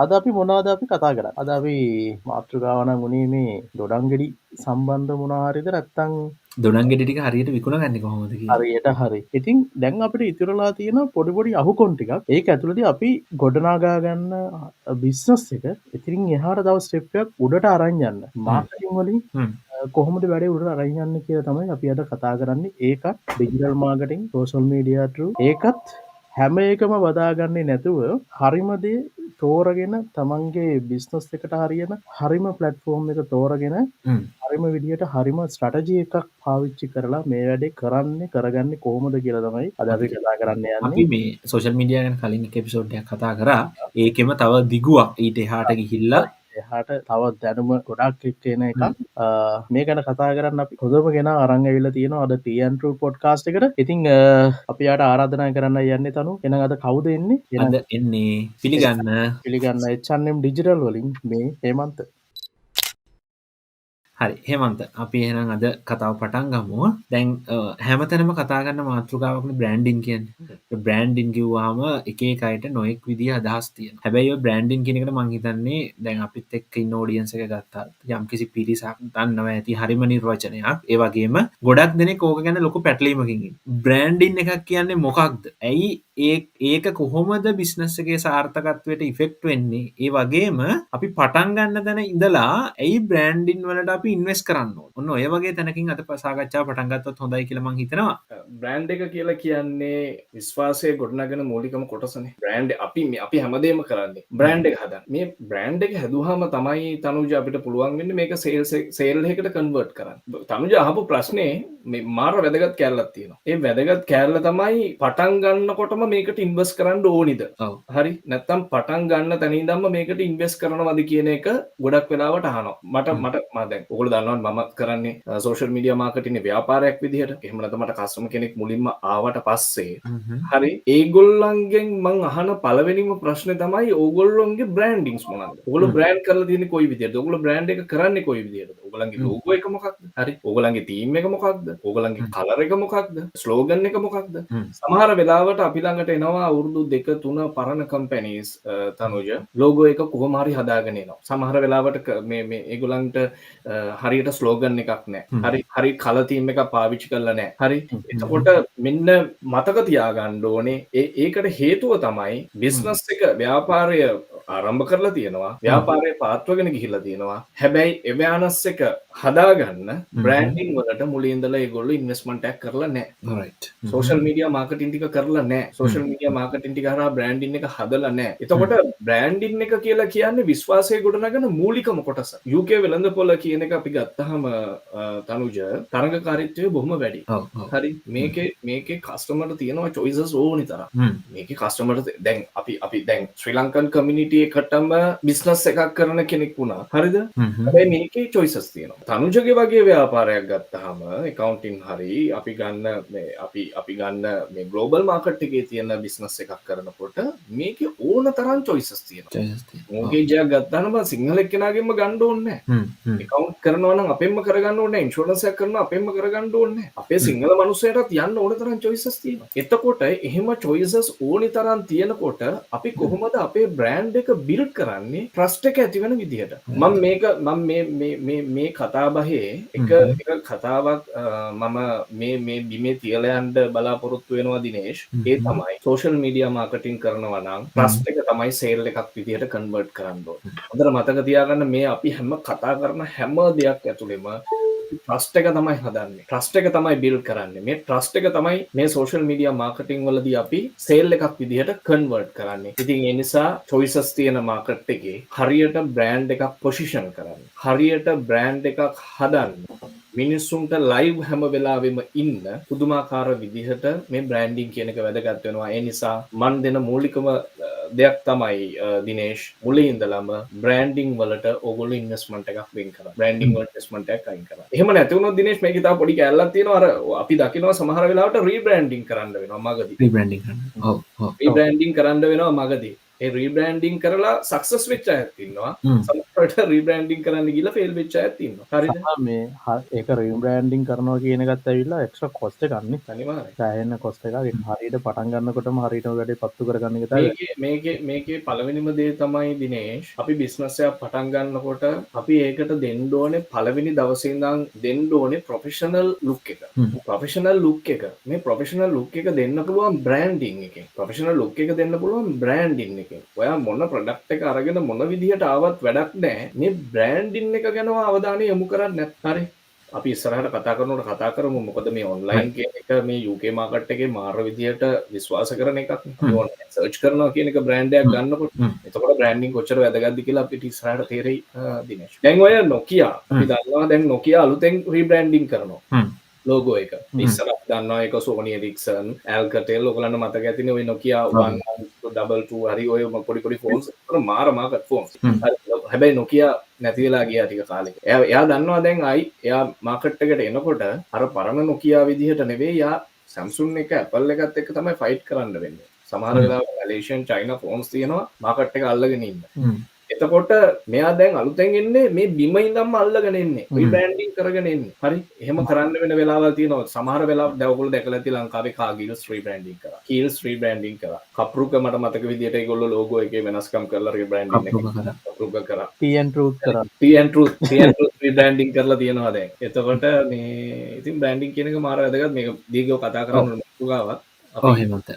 අද අපි මොනවද අපි කතා කරන්නේ? අද අපි මාතෘකාව නම් උනේ මේ දොඩංගෙඩි සම්බන්ධ මොනවා හරිද නැත්නම් දොඩංගෙඩි ටික හරියට විකුණගන්නේ කොහොමද කියලා. හරියට හරි. ඉතින් දැන් අපිට ඉතුරුලා තියෙන පොඩි පොඩි අහුකොන් ටිකක්. ඒක ඇතුළතදී අපි ගොඩනගා ගන්න බිස්නස් එක ඉතින් එහාට තව ස්ටෙප් එකක් උඩට අරන් යන්න. මාකටිං වලින් කොහොමද වැඩේ උඩට අරන් යන්නේ කියලා තමයි අපි අද කතා කරන්නේ. ඒකත් digital marketing, social media through ඒකත් හැම එකම බදාගන්නේ නැතුව හරිම දේ තෝරගෙන තමන්ගේ බිස්නස් එකට හරියන හරිම ප්ලැට්ෆෝම් එක තෝරගෙන හරිම විදිහට හරිම ස්ට්‍රැටජි එකක් පාවිච්චි කරලා මේ වැඩේ කරගන්නේ කොහොමද කියලා තමයි අද අපි කතා කරන්න යන්නේ. අපි මේ සෝෂල් මීඩියා ගැන කලින් එක එපිසෝඩ් එකක් කතා කරා. ඒකෙම තව දිගුවක් ඊට එහාට ගිහිල්ලා එහාට තව දැනුම ගොඩක් එක්ක එන එකක්. මේ ගැන කතා කරන්න අපි හොඳම කෙනා අරන් ඇවිල්ලා තියෙනවා අද TN True podcast එකට. ඉතින් අපි යාට ආරාධනා කරන්න යන්නේ තනු. එහෙනම් අද කවුද එන්නේ? අද එන්නේ පිළිගන්න H&M Digital වලින් මේ හේමන්ත. හරි හේමන්ත අපි එහෙනම් අද කතාව පටන් ගමු. දැන් හැමතැනම කතා කරන මාතෘකාවක්නේ බ්‍රෑන්ඩින් කියන්නේ. බ්‍රෑන්ඩින් කිව්වහම එක එක අයට නොඑක් විදිහ අදහස් තියෙනවා. හැබැයි ඔය බ්‍රෑන්ඩින් කියන එකට මම හිතන්නේ දැන් අපිත් එක්ක ඉන්න ඔඩියන්ස් එක ගත්තා යම්කිසි පිරිසක් දන්නවා ඇති හරිම නිර්වචනයක්. ඒ වගේම ගොඩක් දෙනෙක් ඕක ගැන ලොකු පැටලීමකින් ඉන්නේ. බ්‍රෑන්ඩින් එකක් කියන්නේ මොකක්ද? ඇයි ඒක කොහොමද බිස්නස් එකේ සාර්ථකත්වයට ඉෆෙක්ට් වෙන්නේ? ඒ වගේම අපි පටන් ගන්න තැන ඉඳලා ඇයි බ්‍රෑන්ඩින් වලට අපි ඉන්වෙස්ට් කරන්න ඕන? ඔන්න ඔය වගේ තැනකින් අද සාකච්ඡාව පටන් ගත්තොත් හොඳයි කියලා මම හිතනවා. බ්‍රෑන්ඩ් එක කියලා කියන්නේ විශ්වාසය ගොඩනගෙන මූලිකම කොටසනේ. බ්‍රෑන්ඩ් අපි හැමදේම කරන්නේ බ්‍රෑන්ඩ් එක හදන්න. මේ බ්‍රෑන්ඩ් එක හැදුවාම තමයි තනුජ අපිට පුළුවන් වෙන්නේ මේක සේල් එකකට කන්වර්ට් කරන්න. තනුජ අහපු ප්‍රශ්නේ මේ මාර වැදගත් කැලලක් තියෙනවා. ඒ වැදගත් කැලල තමයි පටන් ගන්නකොටම මේකට ඉන්වෙස්ට් කරන්න ඕනිද? හරි. නැත්තම් පටන් ගන්න තැන ඉඳන්ම මේකට ඉන්වෙස්ට් කරනවද කියන එක ගොඩක් වෙලාවට අහනවා. මට දැන් ඔයගොල්ලෝ දන්නවා මම කරන්නේ සෝෂල් මීඩියා මාකටිං ව්‍යාපාරයක් විදිහට. එහෙම නැත්නම් මට කස්ටමර් කෙනෙක් මුලින්ම ආවට පස්සේ හරි ඒගොල්ලන්ගෙන් මං අහන පළවෙනිම ප්‍රශ්නේ තමයි ඕගොල්ලොන්ගේ බ්‍රෑන්ඩින්ග්ස් මොනවද? ඕගොල්ලෝ බ්‍රෑන්ඩ් කරලා තියෙන්නේ කොයි විදිහටද? ඕගොල්ලෝ බ්‍රෑන්ඩ් එක කරන්නේ කොයි විදිහටද? ඕගොල්ලන්ගේ ලෝගෝ එක මොකක්ද? හරි. ඕගොල්ලන්ගේ තීම් එක මොකක්ද? ඕගොල්ලන්ගේ කලර් එක මොකක්ද? ස්ලෝගන් එක මොකක්ද? සමහර වෙලාවට අපි ළඟට එනවා අවුරුදු 2 3 පරණ කම්පැනිස් තනුජ ලෝගෝ එක කොහොම හරි හදාගෙන එනවා. සමහර වෙලාවට මේ ඒගොල්ලන්ට හරියට ස්ලෝගන් එකක් නැහැ. හරි කලර් තීම් එකක් පාවිච්චි කරලා නැහැ. හරි. එතකොට මෙන්න මතක තියාගන්න ඕනේ ඒකට හේතුව තමයි බිස්නස් එක ව්‍යාපාරය ආරම්භ කරලා තියෙනවා. ව්‍යාපාරයේ පාත්වගෙන ගිහිල්ලා තියෙනවා. හැබැයි එවෑනස් එක හදාගන්න බ්‍රෑන්ඩින් වලට මුලින් ඉඳලා ඒගොල්ලෝ ඉන්වෙස්ට්මන්ට් එකක් කරලා නැහැ. රයිට්. සෝෂල් මීඩියා මාකටිං ටික කරලා නැහැ. සෝෂල් මීඩියා මාකටිං ටික හරහා බ්‍රෑන්ඩින් එක හදලා නැහැ. එතකොට බ්‍රෑන්ඩින් එක කියලා කියන්නේ විශ්වාසය ගොඩනගන මූලිකම කොටස. UK වෙළඳපොළ කියන එක අපි ගත්තාම තනුජ තරඟකාරීත්වය බොහොම වැඩි. හරි. මේකේ කස්ටමර්ට තියෙනවා choices ඕනි තරම්. මේකේ කස්ටමර්ට දැන් අපි දැන් ශ්‍රී ලංකන් කමියුනිටි එකටම බිස්නස් එකක් කරන කෙනෙක් වුණා. හරිද? හැබැයි මේකේ choices තියෙනවා. තනුජගේ වගේ ව්‍යාපාරයක් ගත්තාම accounting හරි අපි ගන්න මේ global market එකේ තියෙන බිස්නස් එකක් කරනකොට මේකේ ඕන තරම් choices තියෙනවා. මොකේජ් එකක් ගත්තාම සිංහල එක්කෙනාගෙන්ම ගන්න ඕනේ නැහැ. account කරනවා නම් අපෙන්ම කරගන්න ඕනේ නැහැ. insurance එකක් කරනවා අපෙන්ම කරගන්න ඕනේ නැහැ. අපේ සිංහල මිනිස්සුන්ටත් යන්න ඕන තරම් choices තියෙනවා. එතකොට එහෙම choices ඕනි තරම් තියෙනකොට අපි කොහොමද අපේ brand එක build කරන්නේ trust එක ඇති වෙන විදිහට. මම මේ කතාබහේ එක කතාවක් මම මේ බිමේ තියලා යන්න බලාපොරොත්තු වෙනවා දිනේෂ්. ඒ තමයි social media marketing කරනවා නම් trust එක තමයි sale එකක් විදිහට convert කරන්න ඕනේ. හොඳට මතක තියාගන්න මේ අපි හැම කතා කරන හැම දෙයක් ඇතුළෙම ට්‍රස්ට් එක තමයි හදන්නේ. ට්‍රස්ට් එක තමයි බිල්ඩ් කරන්නේ. මේ ට්‍රස්ට් එක තමයි මේ සෝෂල් මීඩියා මාකටිං වලදී අපි සේල් එකක් විදිහට කන්වර්ට් කරන්නේ. ඉතින් ඒ නිසා choices තියෙන මාකට් එකේ හරියට බ්‍රෑන්ඩ් එකක් පොසිෂන් කරන්න. හරියට බ්‍රෑන්ඩ් එකක් හදන්න. මිනිස්සුන්ට ලයිව් හැම වෙලාවෙම ඉන්න පුදුමාකාර විදිහට මේ බ්‍රෑන්ඩින් කියන එක වැදගත් වෙනවා. ඒ නිසා මන් දෙන මූලිකම දෙයක් තමයි දිනේෂ් මුලින් ඉඳලම බ්‍රෑන්ඩින් වලට ඕගොල්ලෝ ඉන්වෙස්ට්මන්ට් එකක් වෙන් කරා. බ්‍රෑන්ඩින් වලට ඉන්වෙස්ට්මන්ට් එකක් අයින් කරා. එහෙම නැති වුණොත් දිනේෂ් මේකේ තව පොඩි කැලලක් තියෙනවා. අර අපි දකිනවා සමහර වෙලාවට රීබ්‍රෑන්ඩින් කරන්න වෙනවා මගදී. රීබ්‍රෑන්ඩින් කරන්න. ඔව්. රීබ්‍රෑන්ඩින් කරන්න වෙනවා මගදී. ඒ රීබ්‍රෑන්ඩින් කරලා සක්සස් වෙච්ච අයත් ඉන්නවා. රීබ්‍රෑන්ඩින් කරන්න ගිහලා ෆේල් වෙච්ච අයත් ඉන්නවා. හරිද? මේ ඒක රීබ්‍රෑන්ඩින් කරනවා කියන එකත් ඇවිල්ලා එක්ස්ට්‍රා කොස්ට් එකක් නේ. අනිවාර්යයෙන්. සෑහෙන කොස්ට් එකක්. හරියට පටන් ගන්නකොටම හරියට වැඩේ පත්තු කරගන්න එක තමයි. මේකේ පළවෙනිම දේ තමයි දිනේෂ්, අපි බිස්නස් එකක් පටන් ගන්නකොට අපි ඒකට දෙන්න ඕනේ පළවෙනි දවසේ ඉඳන් දෙන්න ඕනේ ප්‍රොෆෙෂනල් ලුක් එක. ප්‍රොෆෙෂනල් ලුක් එක. මේ ප්‍රොෆෙෂනල් ලුක් එක දෙන්න පුළුවන් බ්‍රෑන්ඩින් එකෙන්. ප්‍රොෆෙෂනල් ලුක් එක දෙන්න පුළුවන් බ්‍රෑන්ඩින් එකෙන්. ඔයා මොන ප්‍රොඩක්ට් එක අරගෙන මොන විදිහට ආවත් වැඩක් නැහැ. මේ බ්‍රෑන්ඩින් එක ගැන අවධානය යොමු කරන්නේ නැත්නම් හරි. අපි ඉස්සරහට කතා කරනකොට කතා කරමු මොකද මේ ඔන්ලයින් කියන එක මේ UK මාකට් එකේ මාර විදියට විශ්වාස කරන එකක් නේ. ඔන්ලයින් සර්ච් කරනවා කියන එක බ්‍රෑන්ඩ් එකක් ගන්නකොට එතකොට බ්‍රෑන්ඩින් කොච්චර වැදගත්ද කියලා අපිට ඉස්සරහට තේරෙයි දිනේෂ්. දැන් ඔය Nokia අපි දන්නවා දැන් Nokia අලුතෙන් රීබ්‍රෑන්ඩින් කරනවා. ලෝගෝ එක ඉස්සර දන්නවා එක Sony Ericsson Alcatel ඔයගලන්ට මතක ඇතිනේ ඔය Nokia 122 හරි ඔය පොඩි පොඩි ෆෝන්ස් මාර මාකට් ෆෝන්ස්. හැබැයි Nokia නැති වෙලා ගියා ටික කාලෙක. එයා දන්නවා දැන් ආයි එයා මාකට් එකට එනකොට අර පරණ Nokia විදිහට නෙවෙයි එයා Samsung එක Apple එකත් එක්ක තමයි ෆයිට් කරන්න වෙන්නේ. සමහර වෙලාවට Malaysian China ෆෝන්ස් තියෙනවා මාකට් එක අල්ලගෙන ඉන්න. එතකොට මෙයා දැන් අලුතෙන් එන්නේ මේ බිම ඉඳන්ම අල්ලගෙන එන්නේ. රීබ්‍රෑන්ඩින් කරගෙන එන්නේ. හරි. එහෙම කරන්න වෙන වෙලාවල් තියෙනවා. සමහර වෙලාවට දැන් ඔයගොල්ලෝ දැකලා ඇති ලංකාවේ කාගිල්ස් රීබ්‍රෑන්ඩින් කරා. කීල්ස් රීබ්‍රෑන්ඩින් කරා. කප්රුක මට මතක විදියට ඒගොල්ලෝ ලෝගෝ එකේ වෙනස්කම් කරලා රීබ්‍රෑන්ඩින් එක කප්රුක කරා. TN Truth කරා. TN Truth රීබ්‍රෑන්ඩින් කරලා තියෙනවා දැන්. එතකොට මේ ඉතින් බ්‍රෑන්ඩින් කියන එක මාර වැදගත්. මේක දීර්ඝව කතා කරන්න ඕන ගාවක්. ඔව් එහෙමත්.